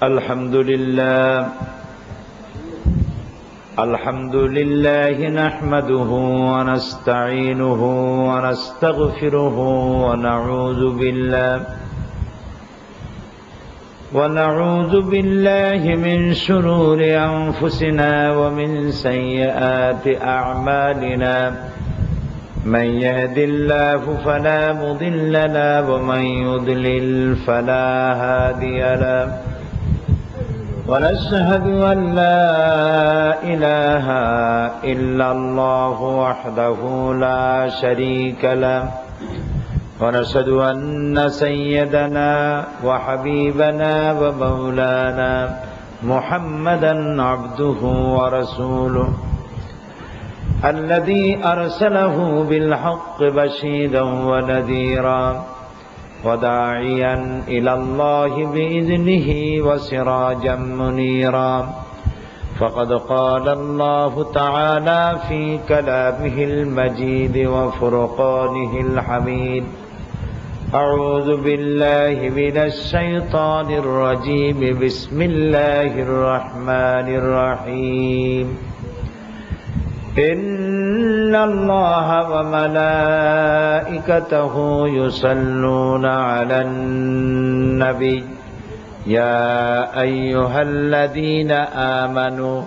الحمد لله نحمده ونستعينه ونستغفره ونعوذ بالله من شرور أنفسنا ومن سيئات أعمالنا من يهد الله فلا مضل له ومن يضلل فلا هادي له ونشهد أن لا إله إلا الله وحده لا شريك له ونشهد أن سيدنا وحبيبنا ومولانا محمدا عبده ورسوله الذي أرسله بالحق بشيرا ونذيرا وداعيا إلى الله بإذنه وسراجا منيرا فقد قال الله تعالى في كلامه المجيد وفرقانه الحميد أعوذ بالله من الشيطان الرجيم بسم الله الرحمن الرحيم إن الله وملائكته يصلون على النبي يا أيها الذين آمنوا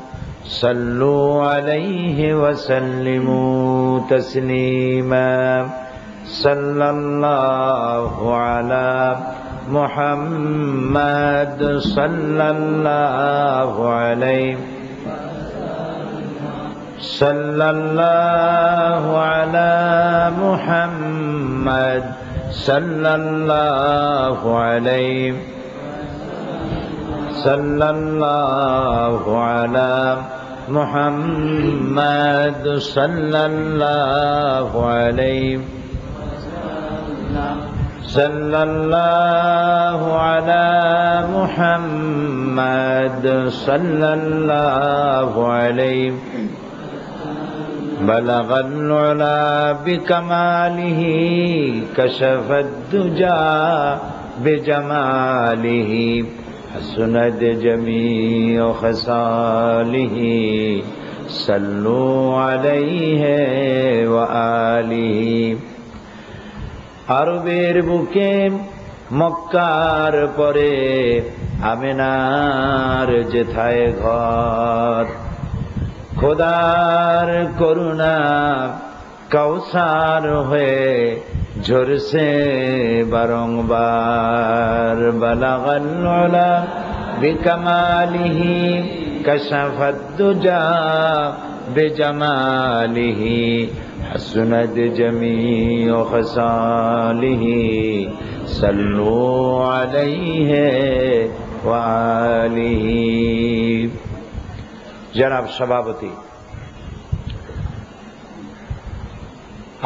صلوا عليه وسلموا تسليما صلى الله على محمد صلى الله عليه صلى الله على محمد صلى الله عليه صلى الله على محمد صلى الله عليه صلى الله على محمد صلى الله عليه بلغ العلا بكماله كشف الدجى بجماله حسنت جميع خصاله صلوا عليه وآله আরবের বুকে মক্কার পরে আমিনার যেথায় ঘর খোদার করুণা কৌসার হয়ে ঝরছে বারংবার বালাগাল উলা বিকামালিহি কাশাফাদ দুজা বিজামালিহি হাসনাত জামিউ খসালিহি সাল্লু আলাইহি ওয়া আলিহি। জনাব সভাপতি,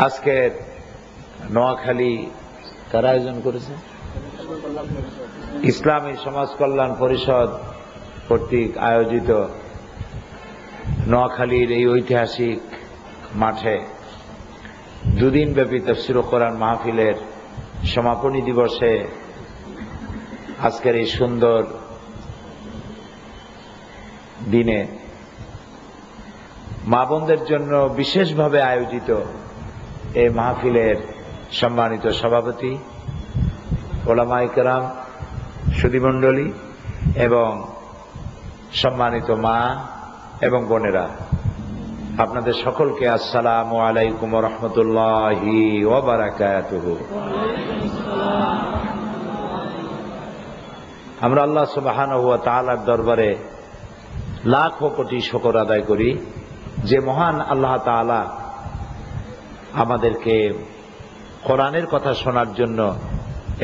আজকের নোয়াখালী কারা আয়োজন করেছে? ইসলামী সমাজ কল্যাণ পরিষদ কর্তৃক আয়োজিত নোয়াখালীর এই ঐতিহাসিক মাঠে দুদিন ব্যাপী তাফসীর ও কোরআন মাহফিলের সমাপনী দিবসে আজকের এই সুন্দর দিনে মা বোনদের জন্য বিশেষভাবে আয়োজিত এই মাহফিলের সম্মানিত সভাপতি, ওলামায়ে কেরাম, সুধীমণ্ডলী এবং সম্মানিত মা এবং বোনেরা, আপনাদের সকলকে আসসালামু আলাইকুম ওয়া রাহমাতুল্লাহি ওয়া বারাকাতুহু। আমরা আল্লাহ সুবহানাহু ওয়া তাআলার দরবারে লাখো কোটি শুকর আদায় করি যে মহান আল্লাহ তাআলা আমাদেরকে কোরআনের কথা শোনার জন্য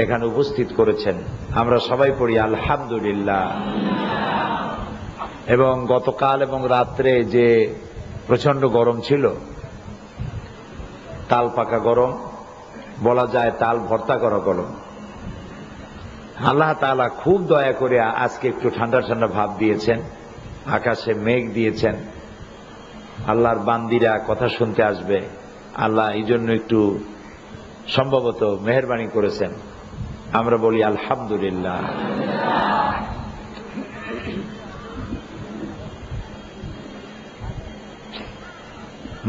এখানে উপস্থিত করেছেন। আমরা সবাই পড়ি আলহামদুলিল্লাহ। এবং গতকাল এবং রাত্রে যে প্রচন্ড গরম ছিল, তাল পাকা গরম, বলা যায় তাল ভর্তা করা গরম, আল্লাহ তাআলা খুব দয়া করে আজকে একটু ঠান্ডা ঠান্ডা ভাব দিয়েছেন, আকাশে মেঘ দিয়েছেন। আল্লাহর বান্দিরা কথা শুনতে আসবে, আল্লাহ এই জন্য একটু সম্ভবত মেহেরবানি করেছেন। আমরা বলি আলহামদুলিল্লাহ।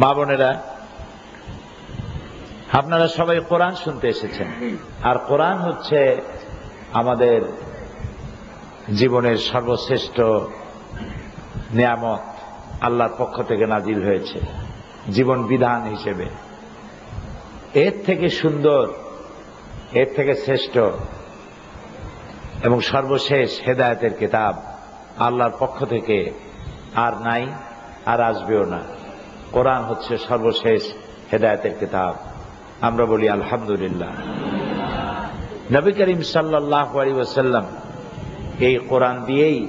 মা বোনেরা, আপনারা সবাই কোরআন শুনতে এসেছেন, আর কোরআন হচ্ছে আমাদের জীবনের সর্বশ্রেষ্ঠ নিয়ামত, আল্লাহর পক্ষ থেকে নাজিল হয়েছে জীবন বিধান হিসেবে। এর থেকে সুন্দর, এর থেকে শ্রেষ্ঠ এবং সর্বশেষ হেদায়েতের কিতাব আল্লাহর পক্ষ থেকে আর নাই, আর আসবেও না। কোরআন হচ্ছে সর্বশেষ হেদায়েতের কিতাব। আমরা বলি আলহামদুলিল্লাহ। নবী করিম সাল্লাল্লাহু আলাইহি ওয়াসাল্লাম এই কোরআন দিয়েই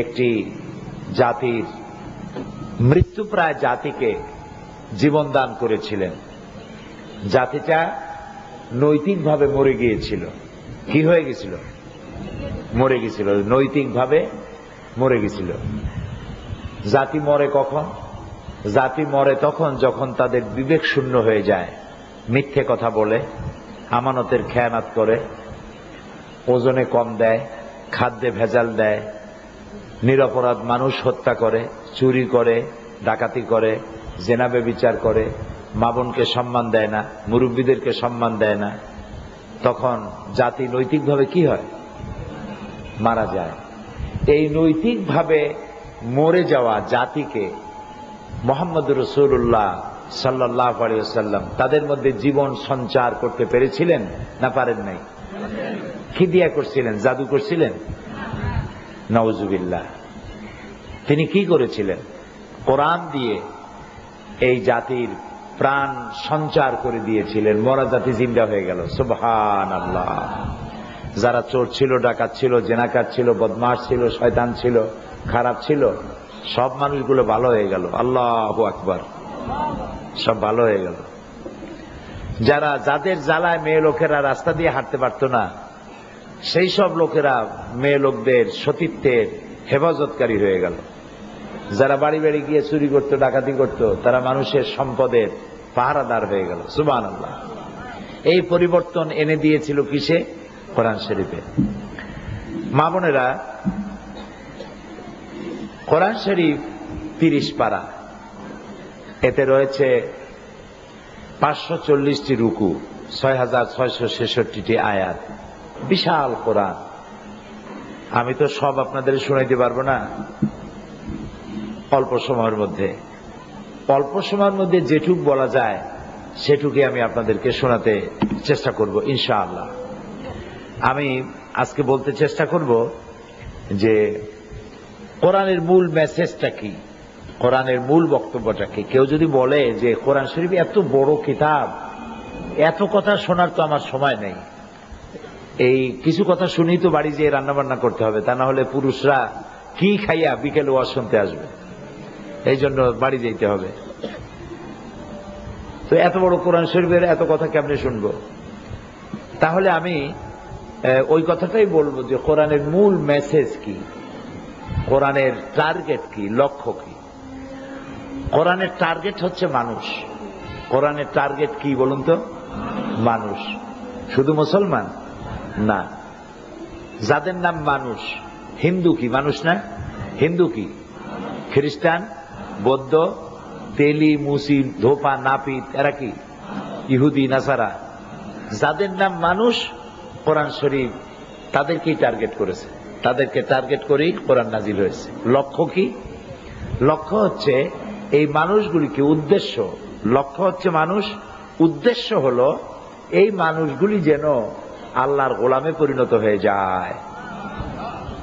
একটি জাতির, মৃত্যুপ্রায় জাতিকে জীবন দান করেছিলেন। জাতিটা নৈতিকভাবে মরে গিয়েছিল। কি হয়ে গেছিল? মরে গেছিল, নৈতিকভাবে মরে গেছিল। জাতি মরে কখন? জাতি মরে তখন যখন তাদের বিবেক শূন্য হয়ে যায়, মিথ্যে কথা বলে, আমানতের খেয়ানত করে, ওজনে কম দেয়, খাদ্যে ভেজাল দেয়, নিরপরাধ মানুষ হত্যা করে, চুরি করে, ডাকাতি করে, জেনা ব্যভিচার করে, মা বোনকে সম্মান দেয় না, মুরব্বীদেরকে সম্মান দেয় না, তখন জাতি নৈতিকভাবে কি হয়? মারা যায়। এই নৈতিকভাবে মরে যাওয়া জাতিকে মুহাম্মদুর রাসূলুল্লাহ সাল্লাল্লাহু আলাইহি ওয়াসাল্লাম তাদের মধ্যে জীবন সঞ্চার করতে পেরেছিলেন না পারেন নাই? কি দিয়া করছিলেন? জাদু করছিলেন? নাউজুবিল্লাহ। তিনি কি করেছিলেন? কোরআন দিয়ে এই জাতির প্রাণ সঞ্চার করে দিয়েছিলেন। মরা জাতি জিন্দা হয়ে গেল। সুবহানাল্লাহ। যারা চোর ছিল, ডাকাত ছিল, জেনাকার ছিল, বদমাশ ছিল, শয়তান ছিল, খারাপ ছিল, সব মানুষগুলো ভালো হয়ে গেল। আল্লাহু আকবার। সব ভালো হয়ে গেল। যাদের জ্বালায় মেয়ে লোকেরা রাস্তা দিয়ে হাঁটতে পারত না, সেই সব লোকেরা মেয়ে লোকদের সতীত্বের হেফাজতকারী হয়ে গেল। যারা বাড়ি বাড়ি গিয়ে চুরি করত, ডাকাতি করত, তারা মানুষের সম্পদের পাহারাদার হয়ে গেল। সুবহানাল্লাহ। এই পরিবর্তন এনে দিয়েছিল কিসে? কোরআন শরীফে। মা বোনেরা, কোরআন শরীফ 30 পারা, এতে রয়েছে 540টি রুকু, 6666টি আয়াত। বিশাল কোরআন। আমি তো সব আপনাদের শোনাইতে পারবো না অল্প সময়ের মধ্যে। অল্প সময়ের মধ্যে যেটুক বলা যায় সেটুকুই আমি আপনাদেরকে শোনাতে চেষ্টা করব ইনশাআল্লাহ। আমি আজকে বলতে চেষ্টা করব যে কোরআনের মূল মেসেজটা কি, কোরআনের মূল বক্তব্যটা কি। কেউ যদি বলে যে কোরআন শরীফ এত বড় কিতাব, এত কথা শোনার তো আমার সময় নেই, এই কিছু কথা শুনেই তো বাড়ি যেয়ে রান্না বান্না করতে হবে, তা না হলে পুরুষরা কি খাইয়া বিকেলে ওয়াজ শুনতে আসবে, এই জন্য বাড়ি যেতে হবে। তো এত বড় কোরআন শরীফের এত কথা কেমনে শুনবো? তাহলে আমি ওই কথাটাই বলবো যে কোরআনের মূল মেসেজ কি, কোরআনের টার্গেট কি, লক্ষ্য কি। কোরআনের টার্গেট হচ্ছে মানুষ। কোরআনের টার্গেট কি বলুন তো? মানুষ। শুধু মুসলমান না, যাদের নাম মানুষ। হিন্দু কি মানুষ না? হিন্দু কি? খ্রিস্টান, বৌদ্ধ, তেলি, মুসি, ধোপা, নাপিত, এরা কি? ইহুদি, নাসারা। যাদের নাম মানুষ, কোরআন শরীফ তাদেরকেই টার্গেট করেছে। তাদেরকে টার্গেট করেই কোরআন নাজিল হয়েছে। লক্ষ্য কি? লক্ষ্য হচ্ছে এই মানুষগুলিকে, উদ্দেশ্য, লক্ষ্য হচ্ছে মানুষ, উদ্দেশ্য হলো এই মানুষগুলি যেন আল্লাহর গোলামে পরিণত হয়ে যায়।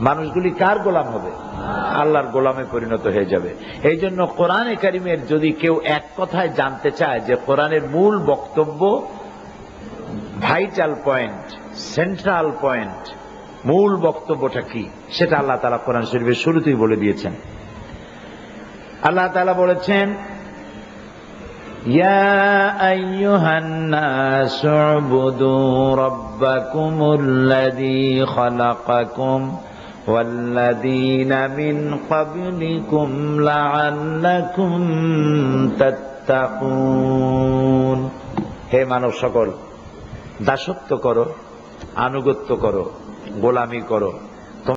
মানুষগুলি কার গোলাম হবে? আল্লাহর গোলামে পরিণত হয়ে যাবে। এই জন্য কোরআনে কারিমের যদি কেউ এক কথায় জানতে চায় যে কোরআনের মূল বক্তব্য, ভাইটাল পয়েন্ট, সেন্ট্রাল পয়েন্ট, মূল বক্তব্যটা কি, সেটা আল্লাহ তাআলা কোরআন শরীফের শুরুতেই বলে দিয়েছেন। আল্লাহ তাআলা বলেছেন, ইয়া আইয়ুহান নাসু উবুদু রাব্বাকুমুল্লাযী খালাকাকুম ওয়াল্লাযীনা মিন ক্বাবলিকুম লাআল্লাকুম তাত্তাকুন। হে মানব সকল, দাসত্ব করো, আনুগত্য করো, গোলামি করো